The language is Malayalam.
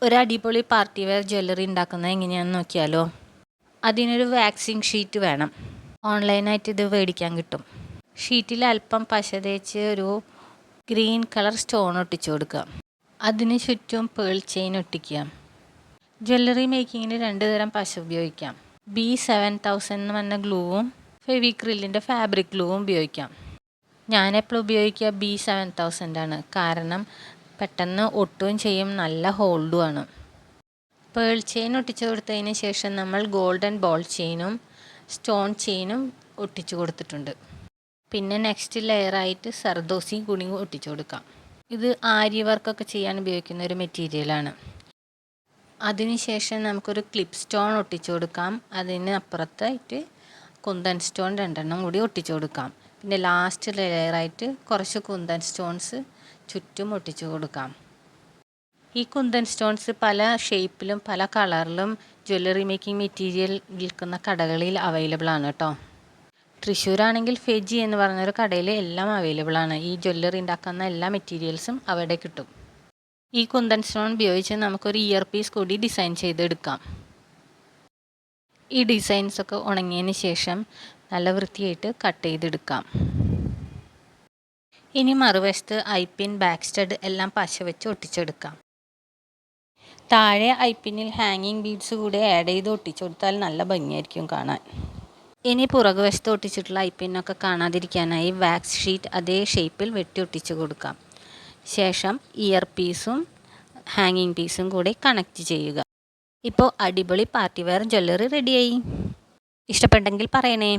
ഒരു അടിപൊളി പാർട്ടി വെയർ ജ്വല്ലറി ഉണ്ടാക്കുന്നത് എങ്ങനെയാണെന്ന് നോക്കിയാലോ. അതിനൊരു വാക്സിങ് ഷീറ്റ് വേണം. ഓൺലൈനായിട്ട് ഇത് മേടിക്കാൻ കിട്ടും. ഷീറ്റിൽ അല്പം പശ തേച്ച് ഒരു ഗ്രീൻ കളർ സ്റ്റോൺ ഒട്ടിച്ചു കൊടുക്കുക. അതിന് ചുറ്റും പേൾ ചെയിൻ ഒട്ടിക്കുക. ജ്വല്ലറി മേക്കിങ്ങിന് 2 തരം പശ ഉപയോഗിക്കാം. B7000 എന്ന് പറഞ്ഞ ഗ്ലൂവും ഫെവിക്രിലിൻ്റെ ഫാബ്രിക് ഗ്ലൂവും ഉപയോഗിക്കാം. ഞാനെപ്പോഴും ഉപയോഗിക്കുക B7000 ആണ്. കാരണം പെട്ടെന്ന് ഒട്ടുകയും ചെയ്യും, നല്ല ഹോൾഡുമാണ്. പേൾ ചെയിൻ ഒട്ടിച്ചു കൊടുത്തതിന് ശേഷം നമ്മൾ ഗോൾഡൻ ബോൾ ചെയിനും സ്റ്റോൺ ചെയിനും ഒട്ടിച്ചു കൊടുത്തിട്ടുണ്ട്. പിന്നെ നെക്സ്റ്റ് ലെയറായിട്ട് സർദോസി കൂടി ഒട്ടിച്ചു കൊടുക്കാം. ഇത് ആരി വർക്കൊക്കെ ചെയ്യാൻ ഉപയോഗിക്കുന്ന ഒരു മെറ്റീരിയലാണ്. അതിനുശേഷം നമുക്കൊരു ക്ലിപ്പ് സ്റ്റോൺ ഒട്ടിച്ചു കൊടുക്കാം. അതിന് അപ്പുറത്തായിട്ട് കുന്തൻ സ്റ്റോൺ 2 കൂടി ഒട്ടിച്ചു കൊടുക്കാം. പിന്നെ ലാസ്റ്റ് ലെയറായിട്ട് കുറച്ച് കുന്തൻ സ്റ്റോൺസ് ചുറ്റും ഒട്ടിച്ചു കൊടുക്കാം. ഈ കുന്തൻ സ്റ്റോൺസ് പല ഷേപ്പിലും പല കളറിലും ജ്വല്ലറി മേക്കിംഗ് മെറ്റീരിയൽ വിൽക്കുന്ന കടകളിൽ അവൈലബിൾ ആണ് കേട്ടോ. തൃശ്ശൂരാണെങ്കിൽ ഫെജി എന്ന് പറഞ്ഞൊരു കടയിൽ എല്ലാം അവൈലബിൾ ആണ്. ഈ ജ്വല്ലറി ഉണ്ടാക്കുന്ന എല്ലാ മെറ്റീരിയൽസും അവിടെ കിട്ടും. ഈ കുന്തൻ സ്റ്റോൺ ഉപയോഗിച്ച് നമുക്കൊരു ഇയർ പീസ് കൂടി ഡിസൈൻ ചെയ്തെടുക്കാം. ഈ ഡിസൈൻസൊക്കെ ഉണങ്ങിയതിന് ശേഷം നല്ല വൃത്തിയായിട്ട് കട്ട് ചെയ്തെടുക്കാം. ഇനി മറുവശത്ത് ഐപ്പിൻ, ബാക്ക് സ്റ്റഡ് എല്ലാം പശ വെച്ച് ഒട്ടിച്ചെടുക്കാം. താഴെ ഐപ്പിനിൽ ഹാങ്ങിങ് ബീഡ്സ് കൂടി ആഡ് ചെയ്ത് ഒട്ടിച്ചു കൊടുത്താൽ നല്ല ഭംഗിയായിരിക്കും കാണാൻ. ഇനി പുറകുവശത്ത് ഒട്ടിച്ചിട്ടുള്ള ഐപ്പിനൊക്കെ കാണാതിരിക്കാനായി വാക്സ് ഷീറ്റ് അതേ ഷേപ്പിൽ വെട്ടി ഒട്ടിച്ചു കൊടുക്കാം. ശേഷം ഇയർ പീസും ഹാങ്ങിങ് പീസും കൂടി കണക്റ്റ് ചെയ്യുക. ഇപ്പോൾ അടിപൊളി പാർട്ടി വെയർ ജ്വല്ലറി റെഡിയായി. ഇഷ്ടപ്പെട്ടെങ്കിൽ പറയണേ.